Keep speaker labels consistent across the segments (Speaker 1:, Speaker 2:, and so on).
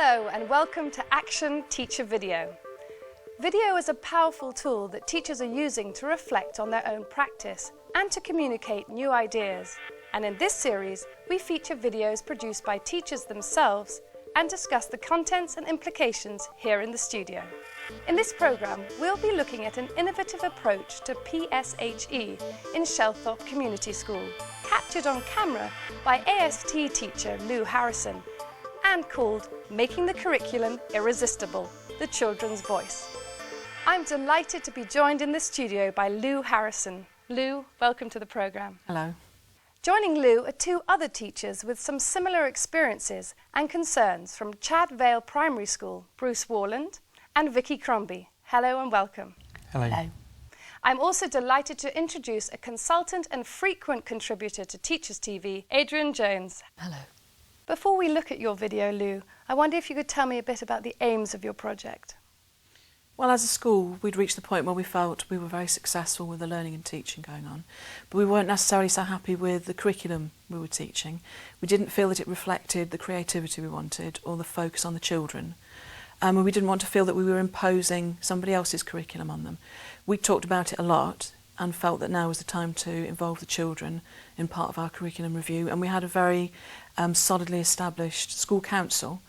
Speaker 1: Hello and welcome to Action Teacher Video. Video is a powerful tool that teachers are using to reflect on their own practice and to communicate new ideas. And in this series, we feature videos produced by teachers themselves and discuss the contents and implications here in the studio. In this programme, we'll be looking at an innovative approach to PSHE in Shelthorpe Community School, captured on camera by AST teacher Lou Harrison, and called Making the Curriculum Irresistible, the Children's Voice. I'm delighted to be joined in the studio by Lou Harrison. Lou, welcome to the programme.
Speaker 2: Hello.
Speaker 1: Joining Lou are two other teachers with some similar experiences and concerns from Chad Vale Primary School, Bruce Warland and Vicky Crombie. Hello and welcome.
Speaker 2: Hello.
Speaker 3: Hello.
Speaker 1: I'm also delighted to introduce a consultant and frequent contributor to Teachers TV, Adrian Jones.
Speaker 3: Hello.
Speaker 1: Before we look at your video, Lou, I wonder if you could tell me a bit about the aims of your project.
Speaker 2: Well, as a school, we'd reached the point where we felt we were very successful with the learning and teaching going on, but we weren't necessarily so happy with the curriculum we were teaching. We didn't feel that it reflected the creativity we wanted or the focus on the children. And we didn't want to feel that we were imposing somebody else's curriculum on them. We talked about it a lot and felt that now was the time to involve the children in part of our curriculum review. And we had a very solidly established school council,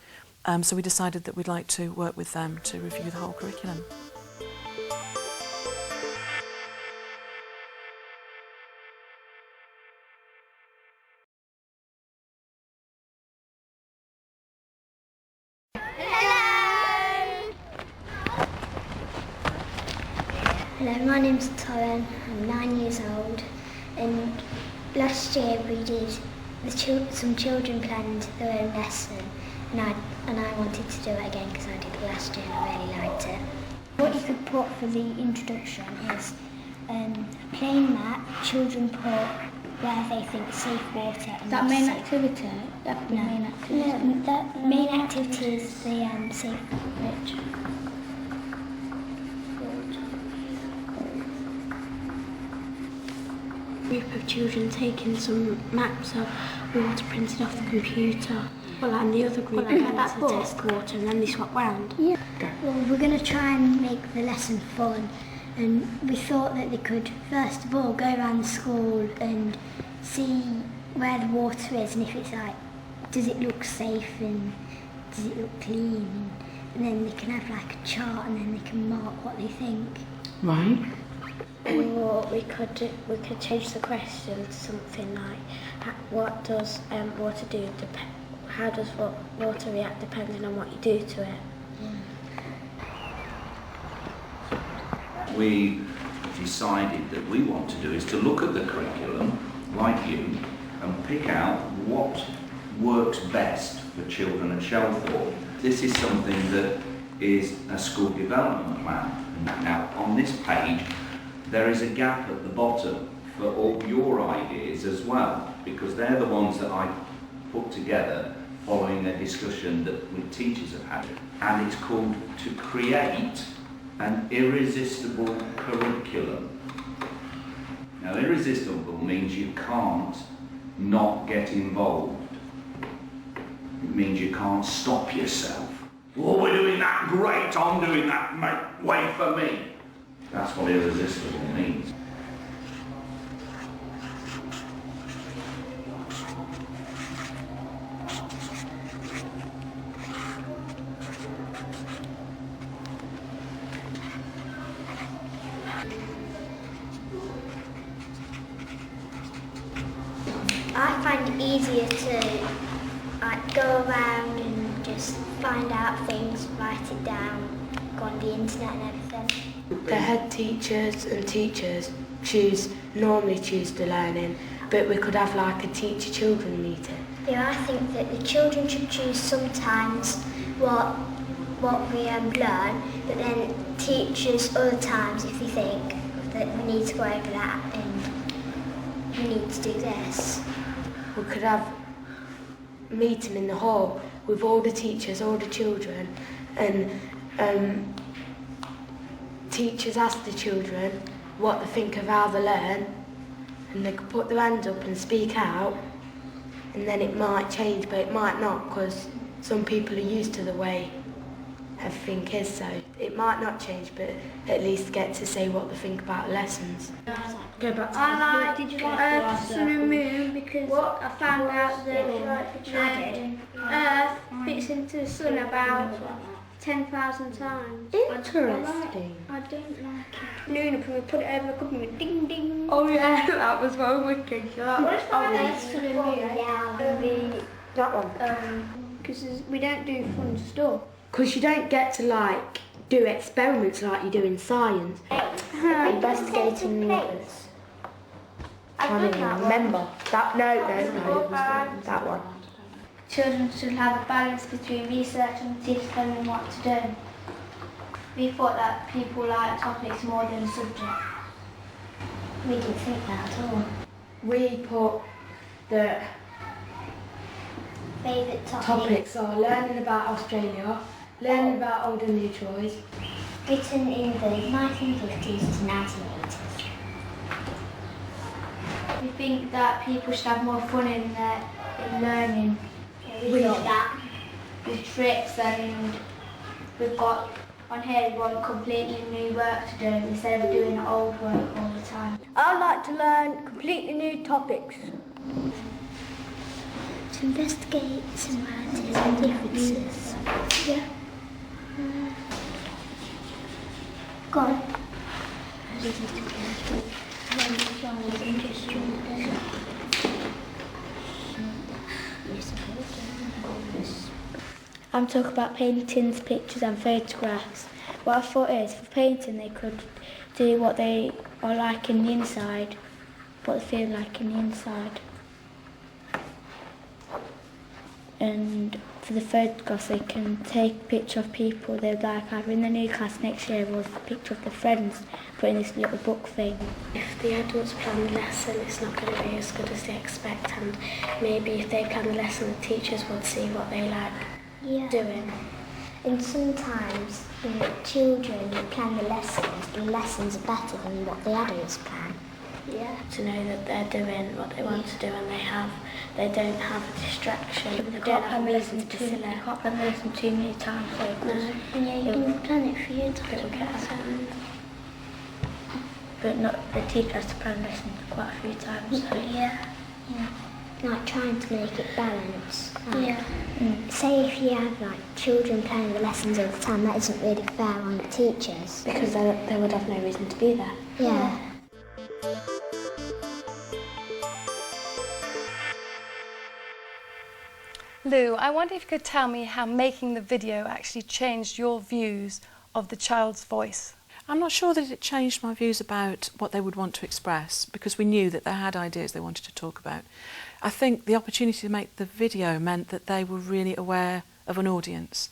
Speaker 2: so we decided that we'd like to work with them to review the whole curriculum.
Speaker 4: Hello, my name's Torren, I'm 9 years old, and last year we did some children planned their own lesson, and I wanted to do it again because I did it last year and I really liked it. What you could put for the introduction is a plain map, children put where they think safe water and
Speaker 5: That
Speaker 4: not
Speaker 5: main
Speaker 4: safe.
Speaker 5: activity? That
Speaker 4: No,
Speaker 5: main activity?
Speaker 4: no, that main activity is the safe
Speaker 5: Which?
Speaker 6: Group of children taking some maps of water printed off the computer. Well, and the other group went to test water and then they swapped round.
Speaker 4: Yeah. Well, we're going to try and make the lesson fun, and we thought that they could first of all go around the school and see where the water is and if it's like, does it look safe and does it look clean, and then they can have like a chart and then they can mark what they think.
Speaker 2: Right.
Speaker 6: Or we could change the question to something like, what does water do? How does water react depending on what you do to it?
Speaker 7: We decided that we want to do is to look at the curriculum, like you, and pick out what works best for children at Shelthorpe. This is something that is a school development plan. Now, on this page, there is a gap at the bottom for all your ideas as well, because they're the ones that I put together following a discussion that we teachers have had. And it's called To Create an Irresistible Curriculum. Now, irresistible means you can't not get involved. It means you can't stop yourself. Oh, we're doing that, great, I'm doing that, mate, wait for me. That's what irresistible means.
Speaker 4: I find it easier to go around and just find out things, write it down, go on the internet and everything.
Speaker 8: The head teachers and teachers normally choose the learning, but we could have like a teacher-children meeting.
Speaker 4: Yeah, I think that the children should choose sometimes what we learn, but then teachers other times if they think that we need to go over that and we need to do this.
Speaker 8: We could have a meeting in the hall with all the teachers, all the children, and teachers ask the children what they think of how they learn, and they could put their hands up and speak out, and then it might change, but it might not, because some people are used to the way everything is, so it might not change, but at least get to say what they think about lessons. Go back to
Speaker 4: I like Earth, Sun and Moon because I found out that Earth fits into the Sun about 10,000 times.
Speaker 8: Interesting.
Speaker 4: I don't like it. Luna, can we put it over the cupboard with ding ding?
Speaker 8: Oh yeah, that was one wicked shot.
Speaker 4: Earth, Sun and Moon, yeah,
Speaker 8: That one.
Speaker 4: because we don't do fun stuff.
Speaker 8: Because you don't get to like do experiments like you do in science. Investigating methods. I can't even remember. No, that one.
Speaker 4: Children should have a balance between research and teaching them what to do. We thought that people like topics more than subject. We didn't think that at all.
Speaker 8: We put the
Speaker 4: Favourite
Speaker 8: topics are learning about Australia, learning about old and new toys.
Speaker 4: Written in the 1950s to 1980s. We think that people should have more fun in learning. We got that with tricks, and we've got on here we want completely new work to do instead of doing old work all the time.
Speaker 6: I like to learn completely new topics.
Speaker 4: To investigate similarities and differences. Yeah. Go on. I'm talking about paintings, pictures and photographs. What I thought is, for painting they could do what they are like in the inside, what they feel like in the inside. And for the photographs they can take a picture of people they'd like either in the new class next year or a picture of their friends, put in this little book thing.
Speaker 6: If the adults plan the lesson, it's not going to be as good as they expect, and maybe if they plan the lesson, the teachers would see what they like doing.
Speaker 4: And sometimes the children plan the lessons are better than what the adults plan.
Speaker 6: Yeah. To know that they're doing what they want to do and they don't have a distraction. They don't have a reason to be silly.
Speaker 4: You can't plan the lesson too many times.
Speaker 6: No.
Speaker 4: Yeah, you can plan it for you times. But not the teacher has to plan lessons quite a few times. So. Yeah. Like trying to make it balance. Say if you have like children planning the lessons all the time, that isn't really fair on the teachers.
Speaker 6: Because they would have no reason to be there.
Speaker 4: Yeah.
Speaker 1: Lou, I wonder if you could tell me how making the video actually changed your views of the child's voice.
Speaker 2: I'm not sure that it changed my views about what they would want to express, because we knew that they had ideas they wanted to talk about. I think the opportunity to make the video meant that they were really aware of an audience,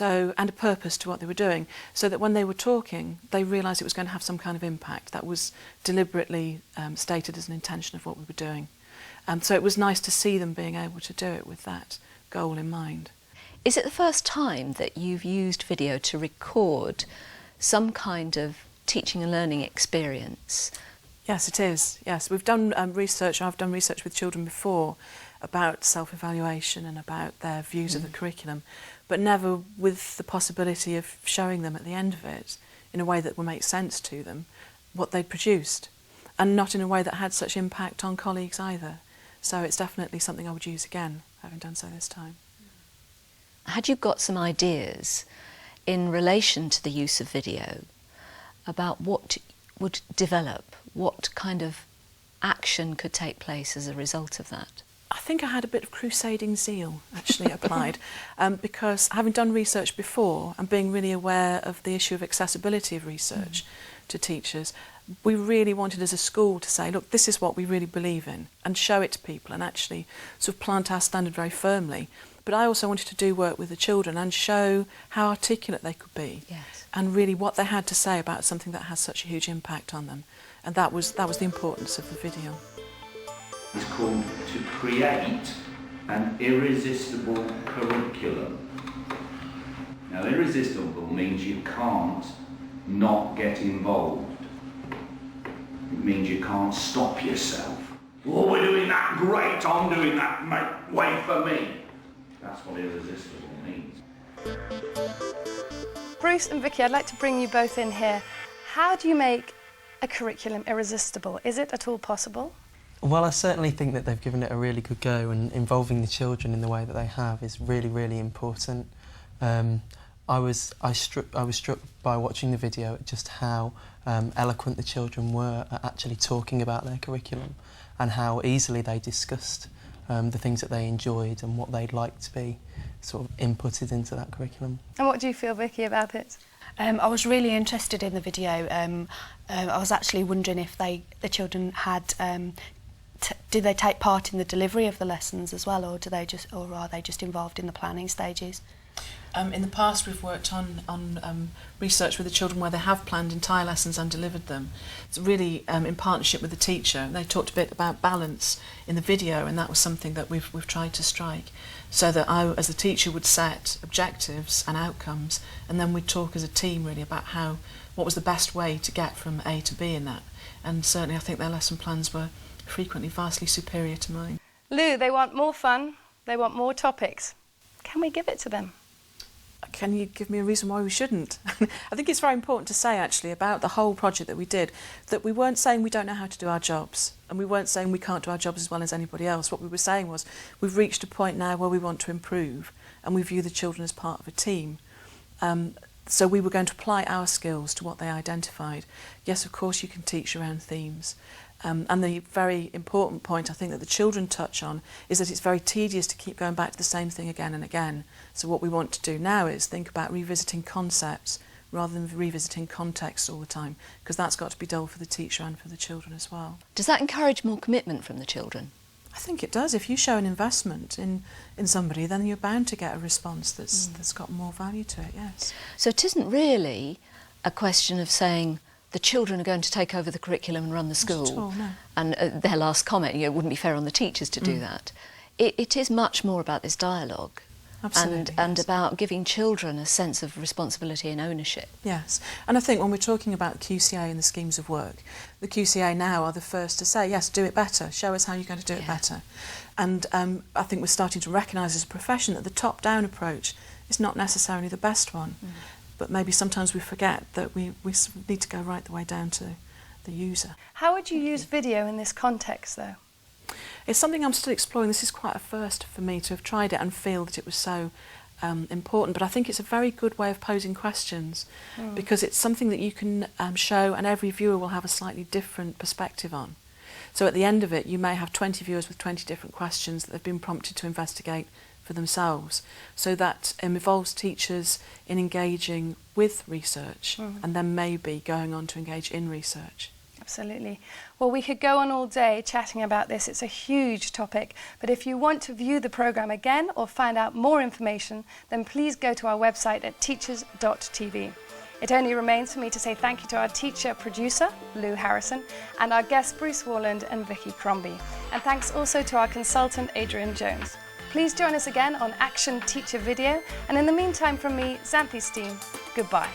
Speaker 2: and a purpose to what they were doing, so that when they were talking, they realised it was going to have some kind of impact that was deliberately stated as an intention of what we were doing. So it was nice to see them being able to do it with that goal in mind.
Speaker 3: Is it the first time that you've used video to record some kind of teaching and learning experience?
Speaker 2: Yes, it is. Yes, we've done research. I've done research with children before about self-evaluation and about their views of the curriculum, but never with the possibility of showing them at the end of it in a way that would make sense to them what they'd produced, and not in a way that had such impact on colleagues either. So it's definitely something I would use again, having done so this time.
Speaker 3: Had you got some ideas in relation to the use of video about what would develop, what kind of action could take place as a result of that?
Speaker 2: I think I had a bit of crusading zeal actually applied, because having done research before and being really aware of the issue of accessibility of research to teachers, we really wanted as a school to say, look, this is what we really believe in, and show it to people and actually sort of plant our standard very firmly. But I also wanted to do work with the children and show how articulate they could be, and really what they had to say about something that has such a huge impact on them. And that was the importance of the video.
Speaker 7: It's called To Create an Irresistible Curriculum. Now, irresistible means you can't not get involved. It means you can't stop yourself. Oh, we're doing that, great, I'm doing that, mate, wait for me. That's what irresistible means.
Speaker 1: Bruce and Vicky, I'd like to bring you both in here. How do you make a curriculum irresistible? Is it at all possible?
Speaker 5: Well, I certainly think that they've given it a really good go, and involving the children in the way that they have is really, really important. I was struck by watching the video at just how eloquent the children were at actually talking about their curriculum, and how easily they discussed the things that they enjoyed and what they'd like to be sort of inputted into that curriculum.
Speaker 1: And what do you feel, Vicky, about it?
Speaker 9: I was really interested in the video. I was actually wondering if the children had did they take part in the delivery of the lessons as well, or are they just involved in the planning stages?
Speaker 2: In the past, we've worked on research with the children where they have planned entire lessons and delivered them. It's really in partnership with the teacher. They talked a bit about balance in the video, and that was something that we've tried to strike, so that I, as the teacher, would set objectives and outcomes, and then we'd talk as a team really about what was the best way to get from A to B in that. And certainly, I think their lesson plans were frequently vastly superior to mine.
Speaker 1: Lou, they want more fun, they want more topics. Can we give it to them?
Speaker 2: Can you give me a reason why we shouldn't? I think it's very important to say, actually, about the whole project that we did, that we weren't saying we don't know how to do our jobs, and we weren't saying we can't do our jobs as well as anybody else. What we were saying was we've reached a point now where we want to improve, and we view the children as part of a team. So we were going to apply our skills to what they identified. Yes, of course, you can teach around themes. And the very important point I think that the children touch on is that it's very tedious to keep going back to the same thing again and again. So what we want to do now is think about revisiting concepts rather than revisiting context all the time, because that's got to be dull for the teacher and for the children as well.
Speaker 3: Does that encourage more commitment from the children?
Speaker 2: I think it does. If you show an investment in somebody, then you're bound to get a response that's got more value to it, yes.
Speaker 3: So it isn't really a question of saying the children are going to take over the curriculum and run the school.
Speaker 2: Not at all, no.
Speaker 3: And their last comment, it wouldn't be fair on the teachers to do that. It is much more about this dialogue.
Speaker 2: Absolutely,
Speaker 3: and
Speaker 2: yes.
Speaker 3: about giving children a sense of responsibility and ownership.
Speaker 2: Yes, and I think when we're talking about QCA and the schemes of work, the QCA now are the first to say, yes, do it better, show us how you're going to do it better. And I think we're starting to recognise as a profession that the top-down approach is not necessarily the best one, but maybe sometimes we forget that we need to go right the way down to the user.
Speaker 1: How would you use video in this context, though?
Speaker 2: It's something I'm still exploring. This is quite a first for me to have tried it and feel that it was so important, but I think it's a very good way of posing questions because it's something that you can show and every viewer will have a slightly different perspective on. So at the end of it, you may have 20 viewers with 20 different questions that they've been prompted to investigate for themselves. So that involves teachers in engaging with research and then maybe going on to engage in research.
Speaker 1: Absolutely. Well, we could go on all day chatting about this. It's a huge topic. But if you want to view the programme again or find out more information, then please go to our website at teachers.tv. It only remains for me to say thank you to our teacher-producer, Lou Harrison, and our guests, Bruce Warland and Vicky Crombie. And thanks also to our consultant, Adrian Jones. Please join us again on Action Teacher Video. And in the meantime, from me, Xanthi Steen, goodbye.